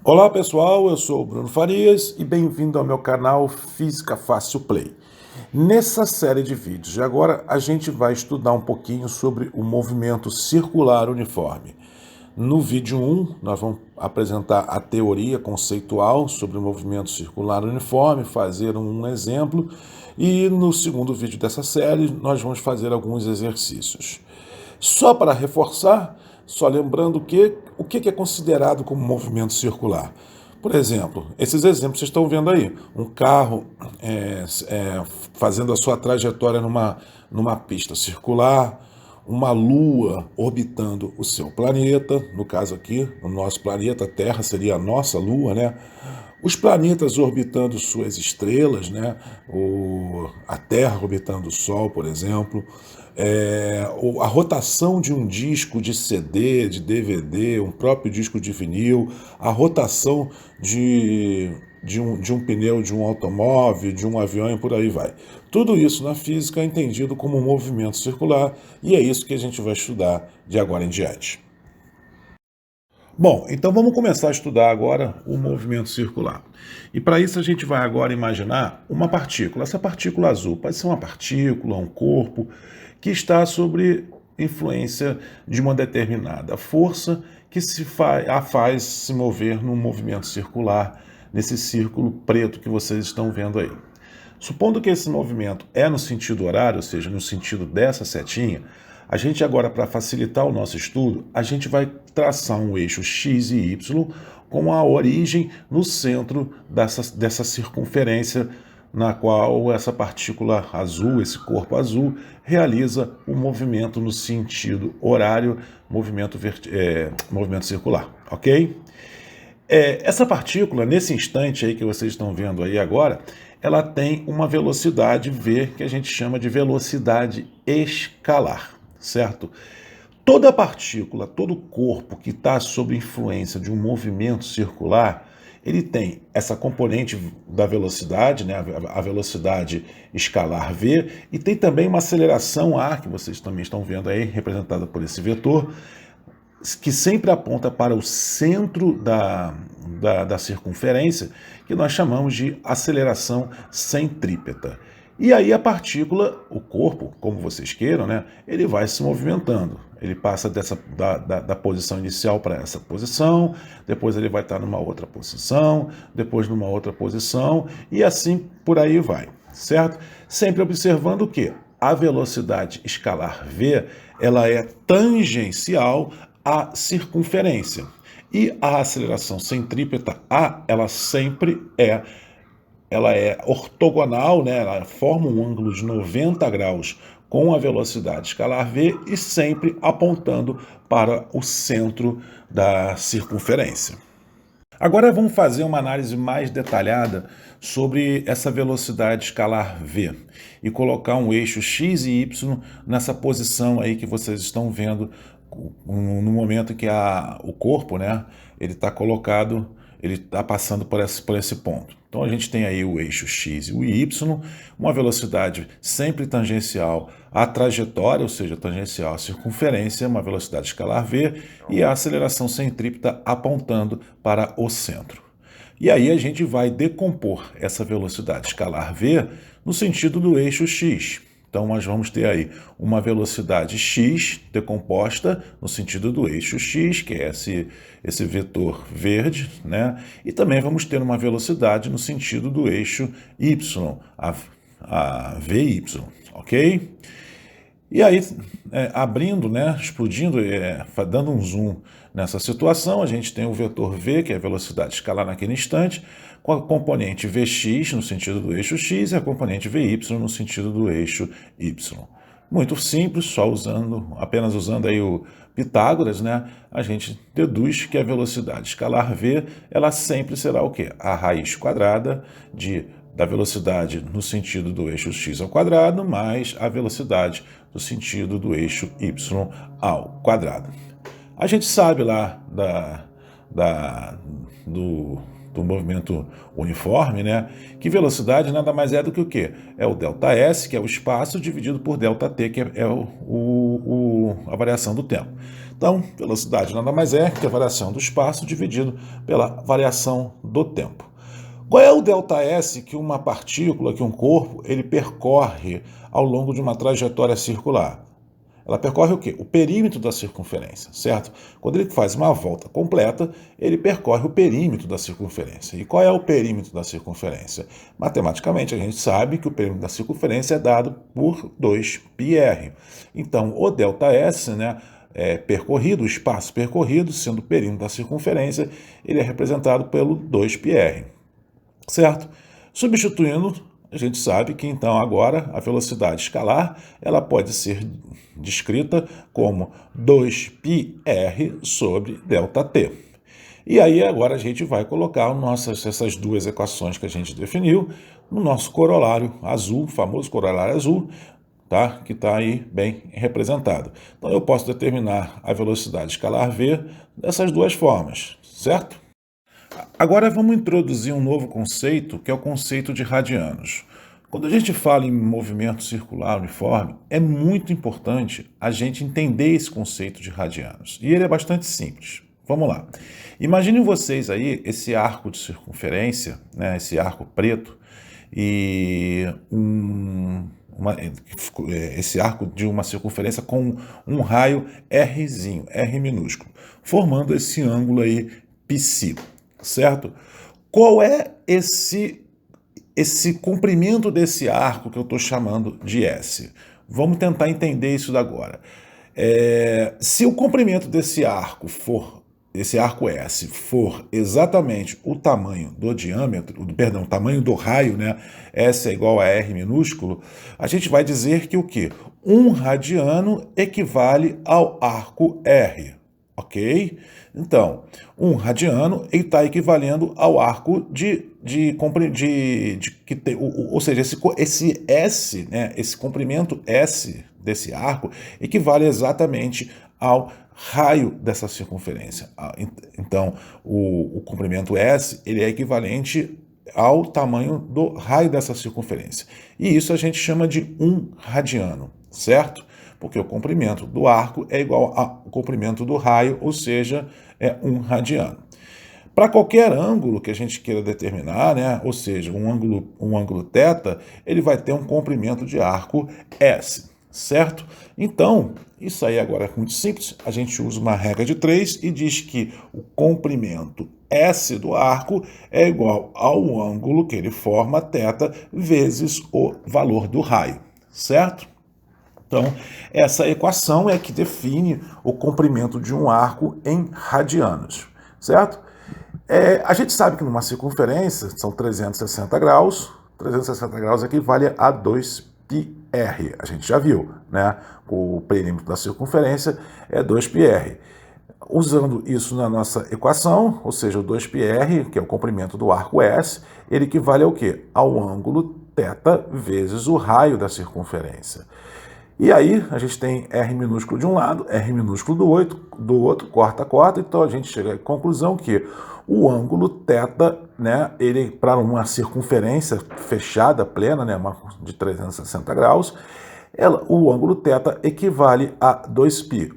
Olá pessoal, eu sou o Bruno Farias e bem-vindo ao meu canal Física Fácil Play. Nessa série de vídeos de agora, a gente vai estudar um pouquinho sobre o movimento circular uniforme. No vídeo 1, nós vamos apresentar a teoria conceitual sobre o movimento circular uniforme, fazer um exemplo, e no segundo vídeo dessa série, nós vamos fazer alguns exercícios. Só para reforçar, só lembrando que o que é considerado como movimento circular. Por exemplo, esses exemplos vocês estão vendo aí. Um carro fazendo a sua trajetória numa pista circular, uma lua orbitando o seu planeta, no caso aqui, o nosso planeta Terra seria a nossa lua, né? Os planetas orbitando suas estrelas, né? A Terra orbitando o Sol, por exemplo. A rotação de um disco de CD, de DVD, um próprio disco de vinil, a rotação de um pneu de um automóvel, de um avião e por aí vai. Tudo isso na física é entendido como um movimento circular e é isso que a gente vai estudar de agora em diante. Bom, então vamos começar a estudar agora o movimento circular. E para isso a gente vai agora imaginar uma partícula. Essa partícula azul pode ser uma partícula, um corpo, que está sob influência de uma determinada força que a faz se mover num movimento circular, nesse círculo preto que vocês estão vendo aí. Supondo que esse movimento é no sentido horário, ou seja, no sentido dessa setinha, a gente agora, para facilitar o nosso estudo, a gente vai traçar um eixo x e y com a origem no centro dessa circunferência na qual essa partícula azul, esse corpo azul, realiza o movimento no sentido horário, movimento circular, ok? Essa partícula, nesse instante aí que vocês estão vendo aí agora, ela tem uma velocidade v que a gente chama de velocidade escalar, certo? Toda partícula, todo corpo que está sob influência de um movimento circular, ele tem essa componente da velocidade, né, a velocidade escalar v, e tem também uma aceleração a, que vocês também estão vendo aí, representada por esse vetor, que sempre aponta para o centro da circunferência, que nós chamamos de aceleração centrípeta. E aí a partícula, o corpo, como vocês queiram, né, ele vai se movimentando. Ele passa da posição inicial para essa posição, depois ele vai estar numa outra posição, depois numa outra posição, e assim por aí vai, certo? Sempre observando o quê? A velocidade escalar v, ela é tangencial à circunferência. E a aceleração centrípeta A, ela sempre ela é ortogonal, né? Ela forma um ângulo de 90 graus com a velocidade escalar v e sempre apontando para o centro da circunferência. Agora vamos fazer uma análise mais detalhada sobre essa velocidade escalar v e colocar um eixo x e y nessa posição aí que vocês estão vendo no momento em que o corpo, né, ele está colocado, ele está passando por esse ponto. Então a gente tem aí o eixo x e o y, uma velocidade sempre tangencial à trajetória, ou seja, tangencial à circunferência, uma velocidade escalar v, e a aceleração centrípeta apontando para o centro. E aí a gente vai decompor essa velocidade escalar v no sentido do eixo x. Então, nós vamos ter aí uma velocidade x decomposta no sentido do eixo x, que é esse vetor verde, né? E também vamos ter uma velocidade no sentido do eixo y, a vy, ok? E aí, abrindo, né, explodindo, dando um zoom nessa situação, a gente tem o vetor v, que é a velocidade escalar naquele instante, com a componente vx no sentido do eixo x e a componente vy no sentido do eixo y. Muito simples, apenas usando aí o Pitágoras, né, a gente deduz que a velocidade escalar v, ela sempre será o quê? A raiz quadrada da velocidade no sentido do eixo x ao quadrado, mais a velocidade no sentido do eixo y ao quadrado. A gente sabe lá do, do movimento uniforme, né? Que velocidade nada mais é do que o quê? É o ΔS, que é o espaço, dividido por ΔT, que é a variação do tempo. Então, velocidade nada mais é que a variação do espaço dividido pela variação do tempo. Qual é o ΔS que uma partícula, que um corpo, ele percorre ao longo de uma trajetória circular? Ela percorre o quê? O perímetro da circunferência, certo? Quando ele faz uma volta completa, ele percorre o perímetro da circunferência. E qual é o perímetro da circunferência? Matematicamente, a gente sabe que o perímetro da circunferência é dado por 2πr. Então, o ΔS, né, percorrido, o espaço percorrido, sendo o perímetro da circunferência, ele é representado pelo 2πr, certo? Substituindo, a gente sabe que então agora a velocidade escalar ela pode ser descrita como 2πr sobre ΔT. E aí agora a gente vai colocar essas duas equações que a gente definiu no nosso corolário azul, famoso corolário azul, tá? Que está aí bem representado. Então eu posso determinar a velocidade escalar V dessas duas formas, certo? Agora vamos introduzir um novo conceito, que é o conceito de radianos. Quando a gente fala em movimento circular uniforme, é muito importante a gente entender esse conceito de radianos. E ele é bastante simples. Vamos lá. Imaginem vocês aí esse arco de circunferência, né, esse arco preto, e esse arco de uma circunferência com um raio Rzinho, R minúsculo, formando esse ângulo aí π, certo? Qual é esse comprimento desse arco que eu estou chamando de S? Vamos tentar entender isso agora. Se o comprimento desse arco S for exatamente o tamanho do diâmetro, o tamanho do raio, né? S é igual a R minúsculo, a gente vai dizer que o quê? 1 radiano equivale ao arco R, ok? Então, 1 radiano está equivalendo ao arco ou seja, esse S, né, esse comprimento S desse arco equivale exatamente ao raio dessa circunferência. Então, o comprimento S ele é equivalente ao tamanho do raio dessa circunferência. E isso a gente chama de 1 radiano, certo? Porque o comprimento do arco é igual ao comprimento do raio, ou seja, é 1 radiano. Para qualquer ângulo que a gente queira determinar, né, ou seja, um ângulo θ, ele vai ter um comprimento de arco S, certo? Então, isso aí agora é muito simples, a gente usa uma regra de 3 e diz que o comprimento S do arco é igual ao ângulo que ele forma, θ, vezes o valor do raio, certo? Então, essa equação é que define o comprimento de um arco em radianos, certo? A gente sabe que numa circunferência são 360 graus, 360 graus equivale a 2πr, a gente já viu, né? O perímetro da circunferência é 2πr. Usando isso na nossa equação, ou seja, o 2πr, que é o comprimento do arco S, ele equivale ao quê? Ao ângulo θ vezes o raio da circunferência. E aí a gente tem R minúsculo de um lado, R minúsculo do outro, corta, então a gente chega à conclusão que o ângulo θ, né, ele para uma circunferência fechada, plena, né, de 360 graus, o ângulo θ equivale a 2π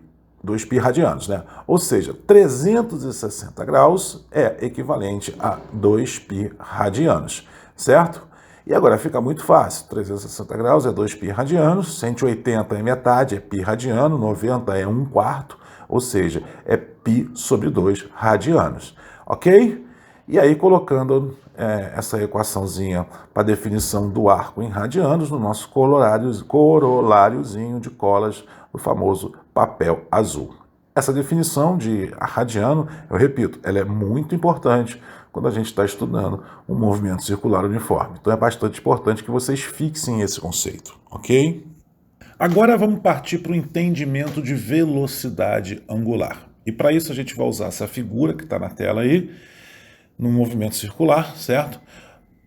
radianos, né? Ou seja, 360 graus é equivalente a 2π radianos, certo? E agora fica muito fácil, 360 graus é 2π radianos, 180 é metade, é π radiano, 90 é 1/4, ou seja, é π sobre 2 radianos, ok? E aí colocando essa equaçãozinha para definição do arco em radianos no nosso coroláriozinho de colas, o famoso papel azul. Essa definição de radiano, eu repito, ela é muito importante quando a gente está estudando um movimento circular uniforme. Então é bastante importante que vocês fixem esse conceito, ok? Agora vamos partir para o entendimento de velocidade angular. E para isso a gente vai usar essa figura que está na tela aí, no movimento circular, certo?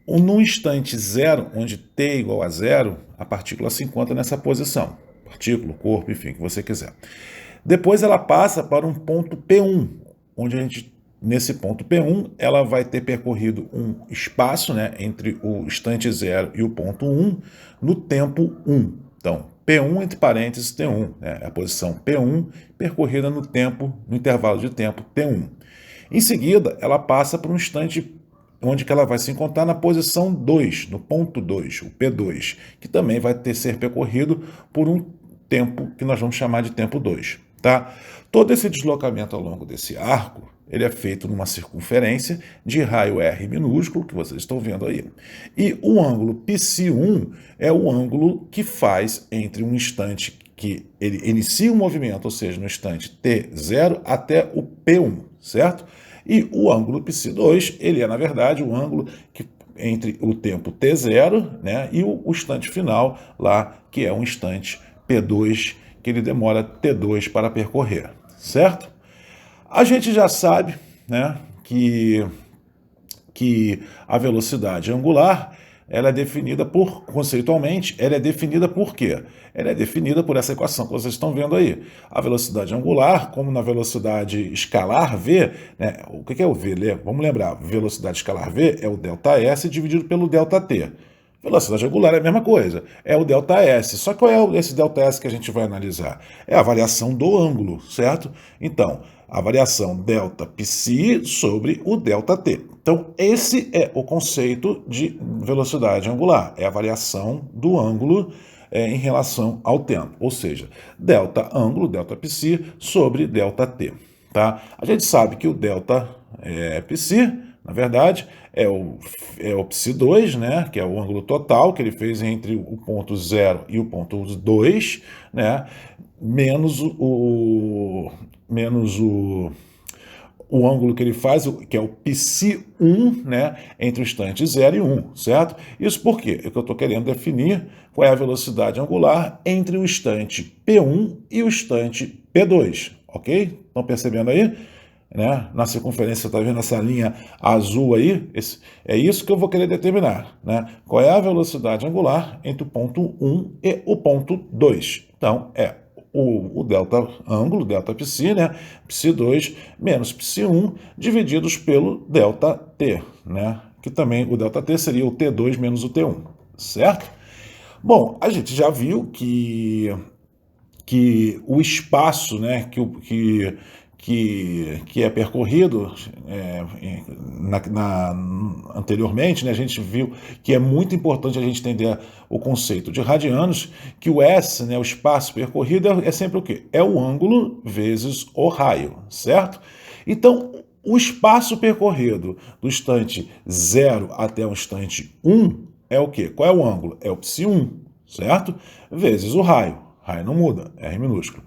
No instante zero, onde t é igual a zero, a partícula se encontra nessa posição. Partícula, corpo, enfim, o que você quiser. Depois ela passa para um ponto P1, onde a gente nesse ponto P1, ela vai ter percorrido um espaço, né, entre o instante 0 e o ponto 1 no tempo 1. Então, P1 entre parênteses T1, né, a posição P1 percorrida no intervalo de tempo T1. Em seguida, ela passa por um instante onde que ela vai se encontrar na posição 2, no ponto 2, o P2, que também vai ser percorrido por um tempo que nós vamos chamar de tempo 2. Tá? Todo esse deslocamento ao longo desse arco, ele é feito numa circunferência de raio R minúsculo, que vocês estão vendo aí. E o ângulo Ψ1 é o ângulo que faz entre um instante que ele inicia o movimento, ou seja, no instante T0 até o P1, certo? E o ângulo Ψ2, ele é, na verdade, o ângulo que entre o tempo T0, né, e o instante final lá, que é um instante P2, que ele demora T2 para percorrer, certo? A gente já sabe, né, que a velocidade angular, ela é definida conceitualmente, ela é definida por quê? Ela é definida por essa equação que vocês estão vendo aí. A velocidade angular, como na velocidade escalar V, né, o que é o V? Vamos lembrar, velocidade escalar V é o ΔS dividido pelo ΔT. Velocidade angular é a mesma coisa, é o ΔS. Só que qual é esse ΔS que a gente vai analisar? É a variação do ângulo, certo? Então, a variação ΔPsi sobre o ΔT. Então, esse é o conceito de velocidade angular, é a variação do ângulo em relação ao tempo, ou seja, delta ângulo, ΔPsi sobre ΔT. Tá? A gente sabe que o ΔPsi, na verdade, é o Ψ2, né, que é o ângulo total que ele fez entre o ponto 0 e o ponto 2, né, menos o ângulo que ele faz, que é o Ψ1, né, entre o instante 0 e 1, certo? Isso por quê? É que eu estou querendo definir qual é a velocidade angular entre o instante P1 e o instante P2, ok? Estão percebendo aí? Né? Na circunferência, você está vendo essa linha azul aí? É isso que eu vou querer determinar, né? Qual é a velocidade angular entre o ponto 1 e o ponto 2. Então, é o delta ângulo, ΔPsi, né? Ψ2 menos Ψ1 divididos pelo ΔT, né? Que também o ΔT seria o T2 menos o T1, certo? Bom, a gente já viu que o espaço, né, que é percorrido anteriormente, né, a gente viu que é muito importante a gente entender o conceito de radianos, que o S, né, o espaço percorrido, é sempre o quê? É o ângulo vezes o raio, certo? Então, o espaço percorrido do instante 0 até o instante 1 é o quê? Qual é o ângulo? É o Ψ1, certo? Vezes o raio. Raio não muda, R minúsculo.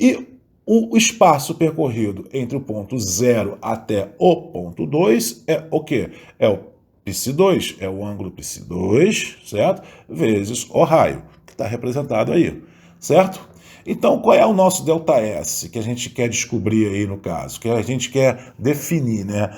E o espaço percorrido entre o ponto 0 até o ponto 2 é o quê? É o Ψ2, é o ângulo Ψ2, certo? Vezes o raio, que está representado aí, certo? Então, qual é o nosso ΔS que a gente quer descobrir aí no caso? Que a gente quer definir, né?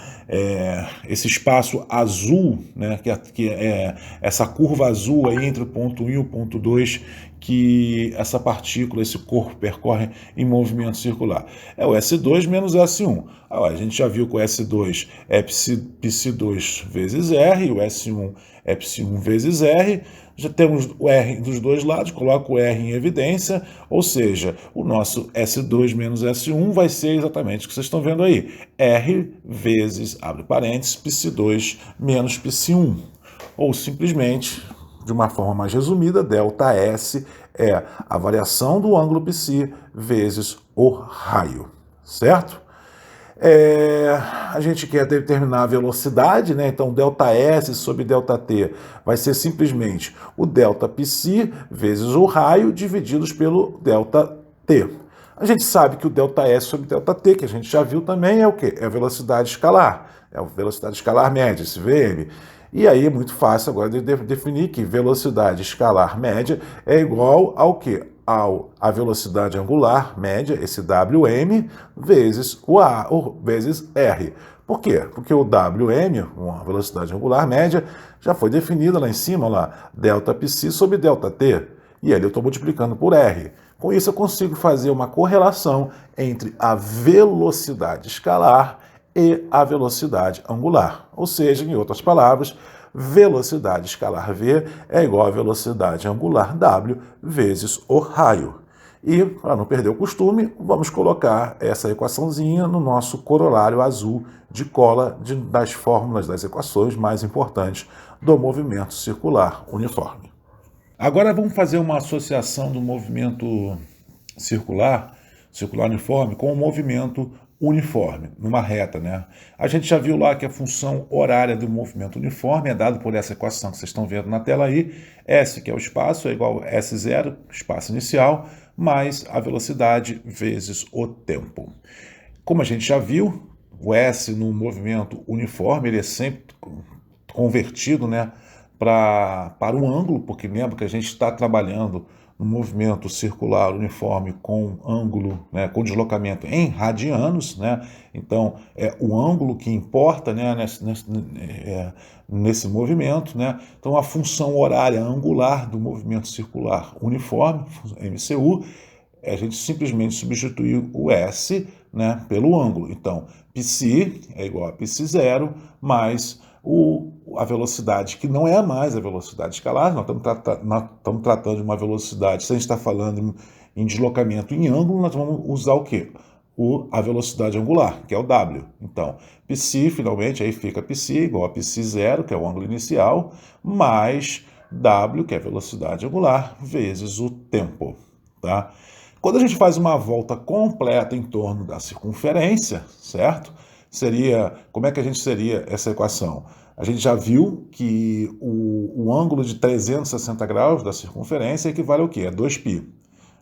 Esse espaço azul, né? Que é essa curva azul aí entre o ponto 1 e o ponto 2, que essa partícula, esse corpo percorre em movimento circular. É o S2 menos S1. A gente já viu que o S2 é Ψ2 vezes R, e o S1 é Ψ1 vezes R. Já temos o R dos dois lados, coloco o R em evidência, ou seja, o nosso S2 menos S1 vai ser exatamente o que vocês estão vendo aí. R vezes, abre parênteses, Ψ2 menos Ψ1. Ou simplesmente, de uma forma mais resumida, ΔS é a variação do ângulo Psi vezes o raio, certo? A gente quer determinar a velocidade, né? Então, ΔS sobre ΔT vai ser simplesmente o ΔPsi vezes o raio divididos pelo ΔT. A gente sabe que o ΔS sobre ΔT, que a gente já viu também, é o quê? É a velocidade escalar. É a velocidade escalar média, esse VM. E aí é muito fácil agora de definir que velocidade escalar média é igual ao quê? A velocidade angular média, esse Wm, vezes vezes R. Por quê? Porque o Wm, uma velocidade angular média, já foi definida lá em cima, lá, ΔPsi sobre ΔT. E ali eu estou multiplicando por R. Com isso eu consigo fazer uma correlação entre a velocidade escalar e a velocidade angular. Ou seja, em outras palavras, velocidade escalar v é igual a velocidade angular w vezes o raio. E, para não perder o costume, vamos colocar essa equaçãozinha no nosso corolário azul de cola das fórmulas das equações mais importantes do movimento circular uniforme. Agora vamos fazer uma associação do movimento circular uniforme com o movimento uniforme, numa reta, né? A gente já viu lá que a função horária do movimento uniforme é dado por essa equação que vocês estão vendo na tela aí. S, que é o espaço, é igual a S0, espaço inicial, mais a velocidade vezes o tempo. Como a gente já viu, o S no movimento uniforme, ele é sempre convertido, né, para um ângulo, porque lembra que a gente está trabalhando no movimento circular uniforme com ângulo, né, com deslocamento em radianos, né? Então é o ângulo que importa, né, nesse movimento, né? Então a função horária angular do movimento circular uniforme, MCU, a gente simplesmente substitui o S, né, pelo ângulo. Então π é igual a π0 mais a velocidade, que não é mais a velocidade escalar, nós estamos tratando de uma velocidade, se a gente está falando em deslocamento em ângulo, nós vamos usar o quê? A velocidade angular, que é o W. Então, π, finalmente, aí fica π igual a π0, que é o ângulo inicial, mais W, que é a velocidade angular, vezes o tempo. Tá? Quando a gente faz uma volta completa em torno da circunferência, certo? Como é que a gente seria essa equação? A gente já viu que o ângulo de 360 graus da circunferência equivale ao quê? A 2π.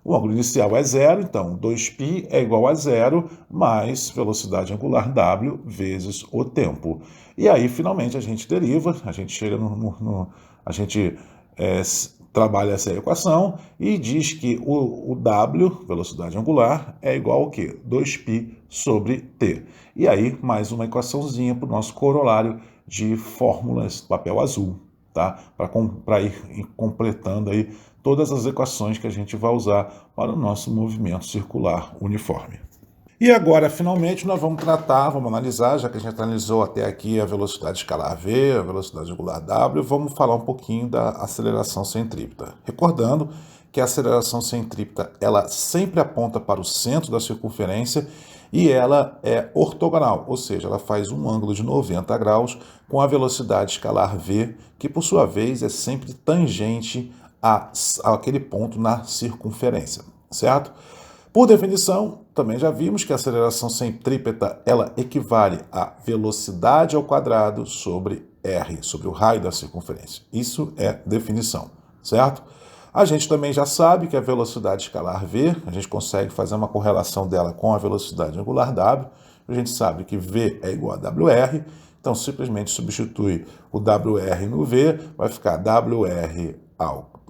O ângulo inicial é zero, então 2π é igual a zero mais velocidade angular w vezes o tempo. E aí, finalmente, a gente deriva, a gente chega trabalha essa equação e diz que o W, velocidade angular, é igual ao quê? 2π sobre t. E aí, mais uma equaçãozinha para o nosso corolário de fórmulas papel azul, tá? Para ir completando aí todas as equações que a gente vai usar para o nosso movimento circular uniforme. E agora, finalmente, nós vamos analisar, já que a gente analisou até aqui a velocidade escalar v, a velocidade angular w, vamos falar um pouquinho da aceleração centrípeta. Recordando que a aceleração centrípeta, ela sempre aponta para o centro da circunferência e ela é ortogonal, ou seja, ela faz um ângulo de 90 graus com a velocidade escalar v, que por sua vez é sempre tangente àquele ponto na circunferência, certo? Por definição, também já vimos que a aceleração centrípeta ela equivale a velocidade ao quadrado sobre r, sobre o raio da circunferência. Isso é definição, certo? A gente também já sabe que a velocidade escalar v, a gente consegue fazer uma correlação dela com a velocidade angular w. A gente sabe que v é igual a wr, então simplesmente substitui o wr no v, vai ficar wr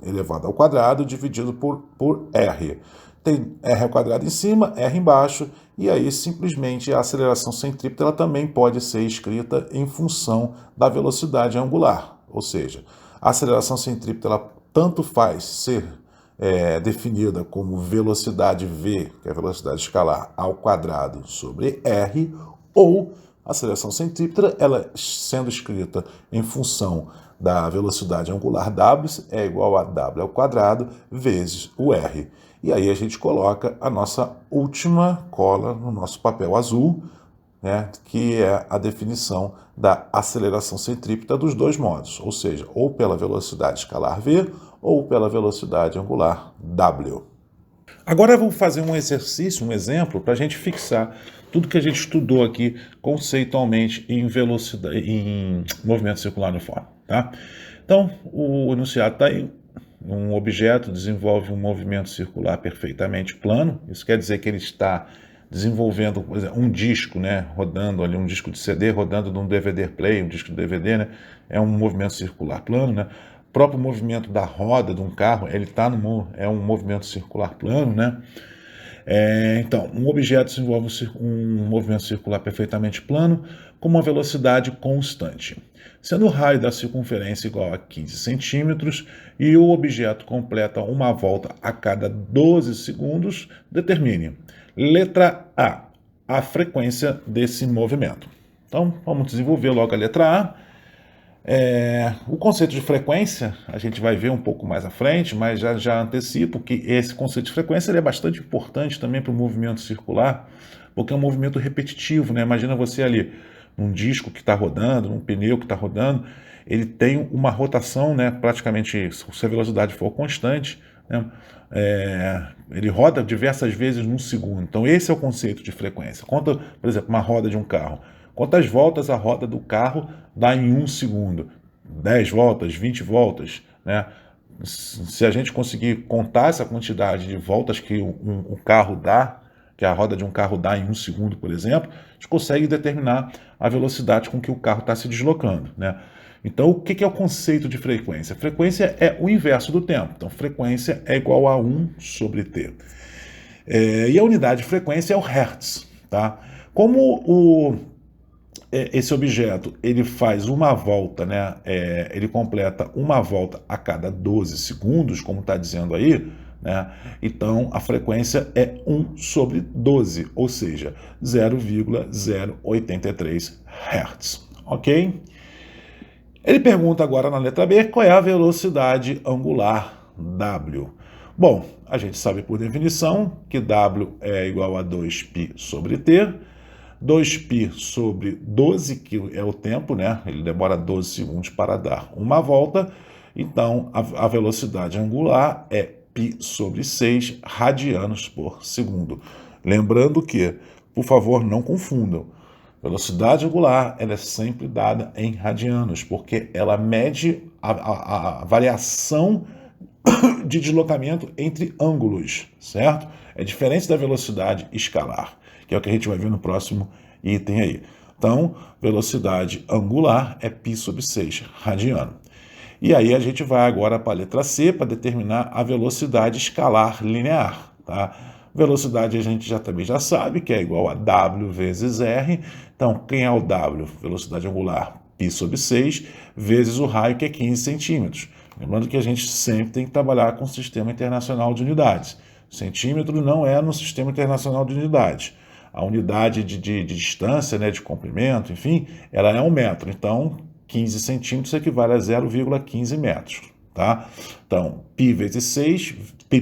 elevado ao quadrado dividido por r. Tem r ao quadrado em cima, r embaixo, e aí simplesmente a aceleração centrípeta ela também pode ser escrita em função da velocidade angular. Ou seja, a aceleração centrípeta ela tanto faz ser definida como velocidade v, que é a velocidade escalar, ao quadrado sobre r, ou a aceleração centrípeta ela sendo escrita em função da velocidade angular w é igual a w ao quadrado vezes o r. E aí a gente coloca a nossa última cola no nosso papel azul, né, que é a definição da aceleração centrípeta dos dois modos, ou seja, ou pela velocidade escalar v ou pela velocidade angular w. Agora vamos fazer um exercício, um exemplo, para a gente fixar tudo que a gente estudou aqui conceitualmente em movimento circular uniforme. Tá? Então, o enunciado está aí. Um objeto desenvolve um movimento circular perfeitamente plano. Isso quer dizer que ele está desenvolvendo, por exemplo, um disco, né, rodando ali, um disco de CD, rodando num DVD player, um disco de DVD, né, é um movimento circular plano, né? O próprio movimento da roda de um carro, ele é um movimento circular plano, né? Então, um objeto desenvolve um movimento circular perfeitamente plano com uma velocidade constante, sendo o raio da circunferência igual a 15 centímetros e o objeto completa uma volta a cada 12 segundos, determine. Letra A. a frequência desse movimento. Então, vamos desenvolver logo a letra A. O conceito de frequência, a gente vai ver um pouco mais à frente, mas já antecipo que esse conceito de frequência ele é bastante importante também para o movimento circular, porque é um movimento repetitivo, né? Imagina você ali, num disco que está rodando, num pneu que está rodando, ele tem uma rotação, né? Praticamente, se a velocidade for constante, né? Ele roda diversas vezes num segundo. Então, esse é o conceito de frequência. Conta, por exemplo, uma roda de um carro. Quantas voltas a roda do carro dá em um segundo? 10 voltas, 20 voltas, né? Se a gente conseguir contar essa quantidade de voltas que um carro dá, que a roda de um carro dá em um segundo, por exemplo, a gente consegue determinar a velocidade com que o carro está se deslocando, né? Então, o que é o conceito de frequência? Frequência é o inverso do tempo. Então, frequência é igual a 1 sobre t. E a unidade de frequência é o Hertz, tá? Como esse objeto ele faz uma volta, né? Ele completa uma volta a cada 12 segundos, como está dizendo aí, né? Então a frequência é 1 sobre 12, ou seja, 0,083 Hz. Ok? Ele pergunta agora na letra B qual é a velocidade angular W. Bom, a gente sabe por definição que W é igual a 2π sobre t. 2π sobre 12, que é o tempo, né? Ele demora 12 segundos para dar uma volta. Então, a velocidade angular é π sobre 6 radianos por segundo. Lembrando que, por favor, não confundam. Velocidade angular ela é sempre dada em radianos, porque ela mede a variação de deslocamento entre ângulos, certo? É diferente da velocidade escalar, que é o que a gente vai ver no próximo item aí. Então, velocidade angular é π sobre 6 radiano. E aí a gente vai agora para a letra C para determinar a velocidade escalar linear, tá? Velocidade a gente também já sabe que é igual a W vezes R. Então, quem é o W? Velocidade angular, π sobre 6, vezes o raio, que é 15 centímetros. Lembrando que a gente sempre tem que trabalhar com o Sistema Internacional de Unidades. Centímetro não é no Sistema Internacional de Unidades. A unidade de distância, né, de comprimento, enfim, ela é 1 metro. Então, 15 centímetros equivale a 0,15 metros. Tá? Então, π vezes 6, π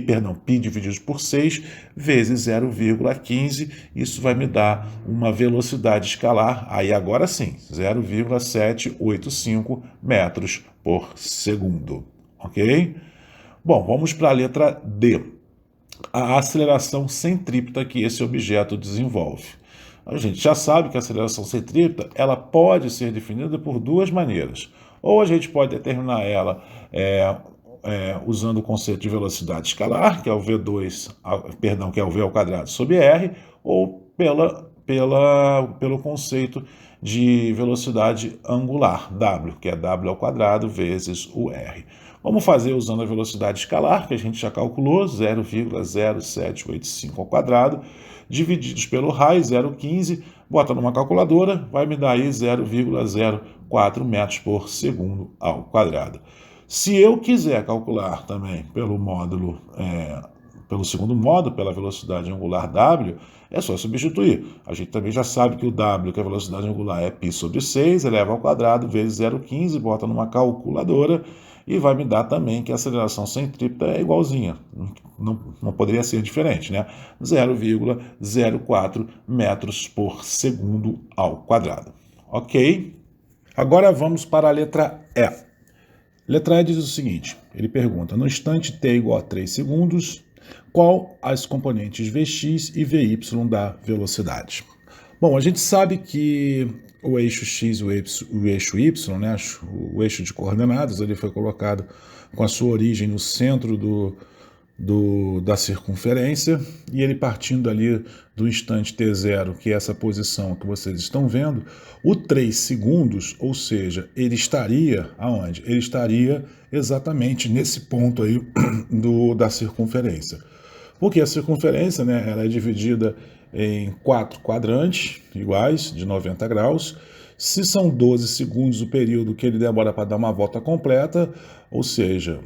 dividido por 6, vezes 0,15, isso vai me dar uma velocidade escalar, aí agora sim, 0,785 metros por segundo. Ok? Bom, vamos para a letra D. A aceleração centrípeta que esse objeto desenvolve. A gente já sabe que a aceleração centrípeta ela pode ser definida por duas maneiras. Ou a gente pode determinar ela usando o conceito de velocidade escalar, que é o V2, que é o V ao quadrado sobre R, ou pelo conceito de velocidade angular, W, que é W ao quadrado vezes o R. Vamos fazer usando a velocidade escalar, que a gente já calculou, 0,0785 ao quadrado, divididos pelo raio, 0,15, bota numa calculadora, vai me dar aí 0,04 metros por segundo ao quadrado. Se eu quiser calcular também pelo módulo, pelo segundo módulo, pela velocidade angular W, é só substituir. A gente também já sabe que o W, que é a velocidade angular, é π sobre 6, eleva ao quadrado, vezes 0,15, bota numa calculadora, e vai me dar também que a aceleração centrípeta é igualzinha, não poderia ser diferente, né? 0,04 metros por segundo ao quadrado. Ok? Agora vamos para a letra E. Letra E diz o seguinte, ele pergunta, no instante t igual a 3 segundos, qual as componentes Vx e Vy da velocidade? Bom, a gente sabe que o eixo x e o eixo y, né, o eixo de coordenadas, ele foi colocado com a sua origem no centro da circunferência, e ele partindo ali do instante t0, que é essa posição que vocês estão vendo, o 3 segundos, ou seja, ele estaria aonde? Ele estaria exatamente nesse ponto aí da circunferência. Porque a circunferência, né, ela é dividida em 4 quadrantes iguais, de 90 graus. Se são 12 segundos o período que ele demora para dar uma volta completa, ou seja,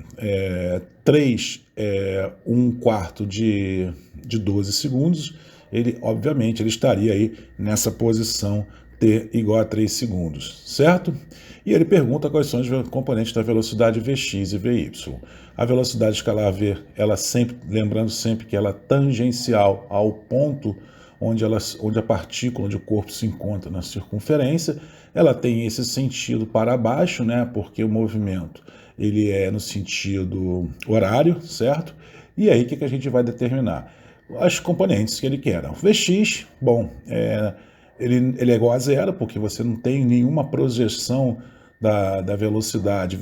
3 é 1/4 de 12 segundos, ele, obviamente, ele estaria aí nessa posição t igual a 3 segundos, certo? E ele pergunta quais são os componentes da velocidade Vx e Vy. A velocidade escalar V, ela sempre, lembrando sempre que ela é tangencial ao ponto onde a partícula, onde o corpo se encontra na circunferência, ela tem esse sentido para baixo, né? Porque o movimento ele é no sentido horário, certo? E aí o que a gente vai determinar? As componentes que ele quer. O Vx, bom, ele é igual a zero, porque você não tem nenhuma projeção da velocidade,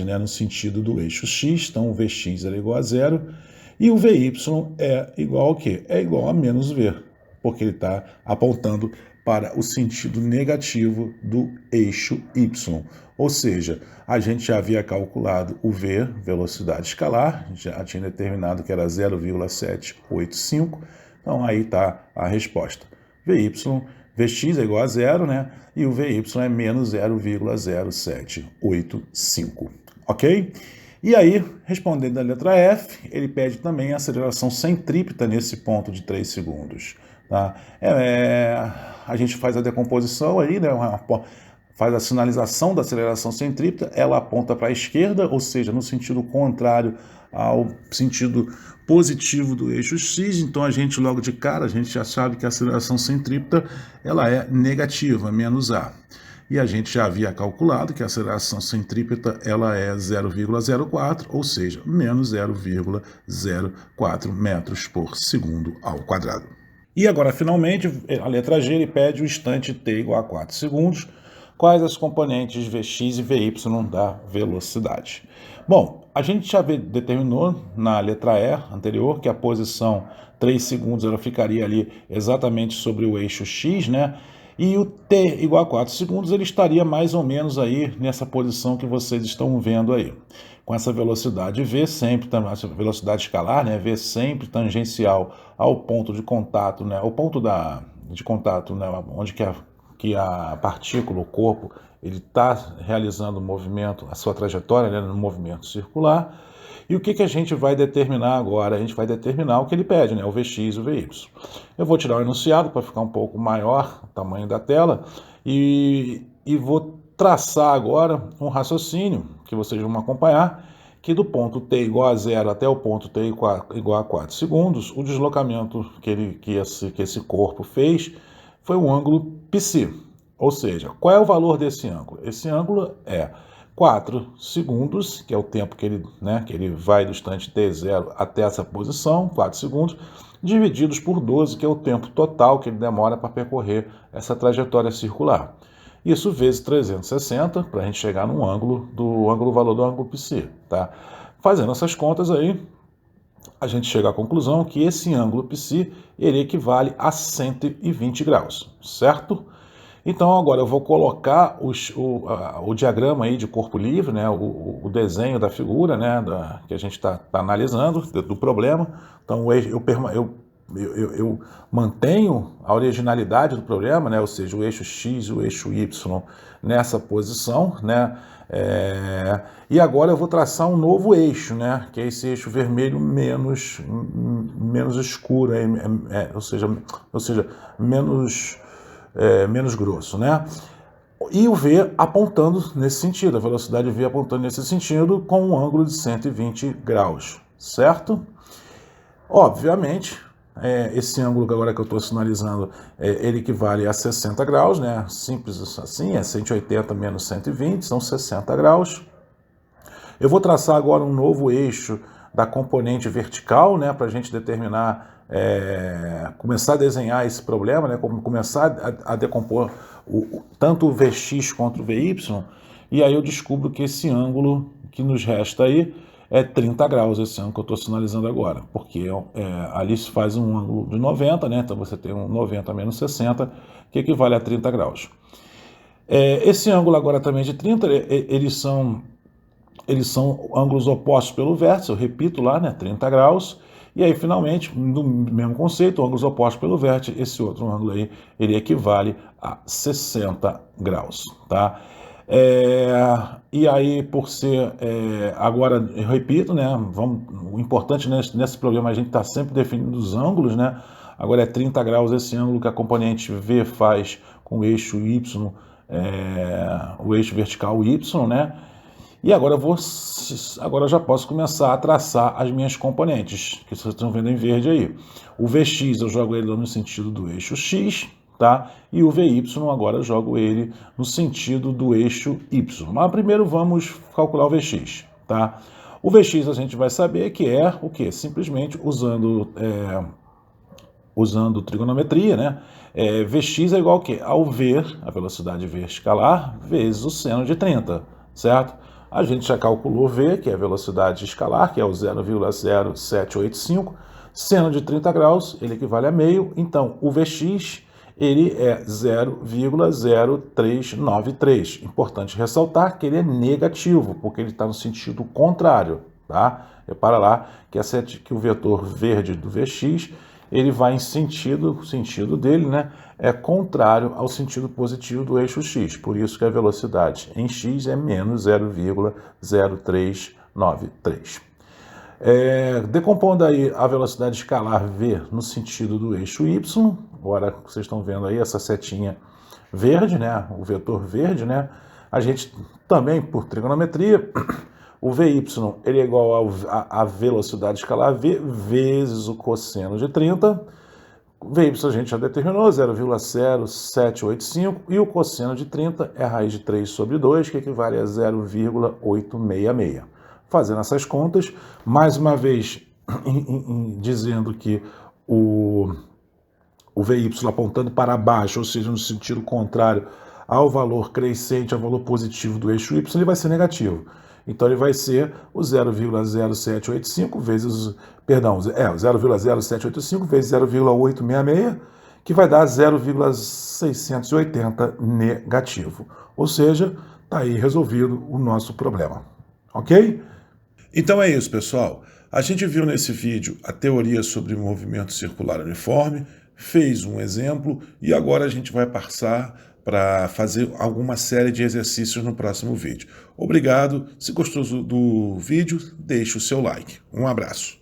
né, no sentido do eixo x, então o Vx é igual a zero, e o Vy é igual ao quê? É igual a menos V, porque ele está apontando para o sentido negativo do eixo y. Ou seja, a gente já havia calculado o V, velocidade escalar, já tinha determinado que era 0,785, então aí está a resposta. Vx é igual a zero, né? E o Vy é menos 0,0785, ok? E aí, respondendo a letra F, ele pede também a aceleração centrípeta nesse ponto de 3 segundos. Tá? A gente faz a decomposição aí, né? Faz a sinalização da aceleração centrípeta, ela aponta para a esquerda, ou seja, no sentido contrário ao sentido positivo do eixo x, então a gente logo de cara, a gente já sabe que a aceleração centrípeta ela é negativa, menos a. E a gente já havia calculado que a aceleração centrípeta ela é 0,04, ou seja, menos 0,04 metros por segundo ao quadrado. E agora, finalmente, a letra G, ele pede o instante t igual a 4 segundos. Quais as componentes Vx e Vy da velocidade? Bom, a gente já determinou na letra E anterior que a posição 3 segundos ela ficaria ali exatamente sobre o eixo x, né? E o t igual a 4 segundos ele estaria mais ou menos aí nessa posição que vocês estão vendo aí. Com essa velocidade V sempre, essa velocidade escalar, né? V sempre tangencial ao ponto de contato, né? O ponto de contato, né? Onde que a partícula, o corpo, ele está realizando o movimento, a sua trajetória, né, no movimento circular. E o que a gente vai determinar agora? A gente vai determinar o que ele pede, né, o Vx e o Vy. Eu vou tirar o enunciado para ficar um pouco maior o tamanho da tela e vou traçar agora um raciocínio que vocês vão acompanhar, que do ponto t igual a 0 até o ponto t igual a 4 segundos, o deslocamento que esse corpo fez foi um ângulo π. Ou seja, qual é o valor desse ângulo? Esse ângulo é 4 segundos, que é o tempo que ele vai do instante t0 até essa posição, 4 segundos, divididos por 12, que é o tempo total que ele demora para percorrer essa trajetória circular. Isso vezes 360, para a gente chegar no valor do ângulo π. Tá? Fazendo essas contas aí, a gente chega à conclusão que esse ângulo π ele equivale a 120 graus, certo? Então agora eu vou colocar o diagrama aí de corpo livre, né, o desenho da figura, né, que a gente está analisando, do problema. Então eu mantenho a originalidade do problema, né, ou seja, o eixo x e o eixo y nessa posição, né, e agora eu vou traçar um novo eixo, né, que é esse eixo vermelho menos escuro, ou seja, menos grosso, né? E o V apontando nesse sentido, a velocidade V apontando nesse sentido com um ângulo de 120 graus, certo? Obviamente, esse ângulo agora que eu estou sinalizando, ele equivale a 60 graus, né? Simples assim, é 180 menos 120, são 60 graus. Eu vou traçar agora um novo eixo da componente vertical, né? Para a gente determinar, começar a desenhar esse problema, né? Começar a decompor tanto o Vx quanto o Vy, e aí eu descubro que esse ângulo que nos resta aí é 30 graus, esse ângulo que eu estou sinalizando agora, porque ali se faz um ângulo de 90, né? Então você tem um 90 menos 60, que equivale a 30 graus. Esse ângulo agora também de 30, eles são ângulos opostos pelo vértice, eu repito lá, né? 30 graus. E aí, finalmente, no mesmo conceito, ângulos opostos pelo vértice, esse outro ângulo aí, ele equivale a 60 graus, tá? E aí, por ser, agora, eu repito, né? O importante nesse problema, a gente está sempre definindo os ângulos, né? agora é 30 graus esse ângulo que a componente V faz com o eixo Y, o eixo vertical Y, né? E agora agora eu já posso começar a traçar as minhas componentes, que vocês estão vendo em verde aí. O Vx eu jogo ele no sentido do eixo X, tá? E o Vy agora eu jogo ele no sentido do eixo Y. Mas primeiro vamos calcular o Vx, tá? O Vx a gente vai saber que é o quê? Simplesmente usando trigonometria, né? Vx é igual ao quê? Ao V, a velocidade V escalar, vezes o seno de 30, certo? A gente já calculou V, que é a velocidade escalar, que é o 0,0785. Seno de 30 graus, ele equivale a meio. Então, o Vx, ele é 0,0393. Importante ressaltar que ele é negativo, porque ele está no sentido contrário, tá? Repara lá que o vetor verde do Vx, ele vai em o sentido dele, né, é contrário ao sentido positivo do eixo x. Por isso que a velocidade em x é menos 0,0393. Decompondo aí a velocidade escalar v no sentido do eixo y, agora vocês estão vendo aí essa setinha verde, né, o vetor verde, né, a gente também, por trigonometria, o Vy ele é igual à velocidade escalar v vezes o cosseno de 30. O Vy a gente já determinou, 0,0785, e o cosseno de 30 é a raiz de 3 sobre 2, que equivale a 0,866. Fazendo essas contas, mais uma vez dizendo que o Vy apontando para baixo, ou seja, no sentido contrário ao valor crescente, ao valor positivo do eixo y, ele vai ser negativo. Então ele vai ser o 0,0785 vezes, perdão, 0,0785 vezes 0,866, que vai dar 0,680 negativo. Ou seja, está aí resolvido o nosso problema. Ok? Então é isso, pessoal. A gente viu nesse vídeo a teoria sobre movimento circular uniforme, fez um exemplo e agora a gente vai passar para fazer alguma série de exercícios no próximo vídeo. Obrigado. Se gostou do vídeo, deixe o seu like. Um abraço.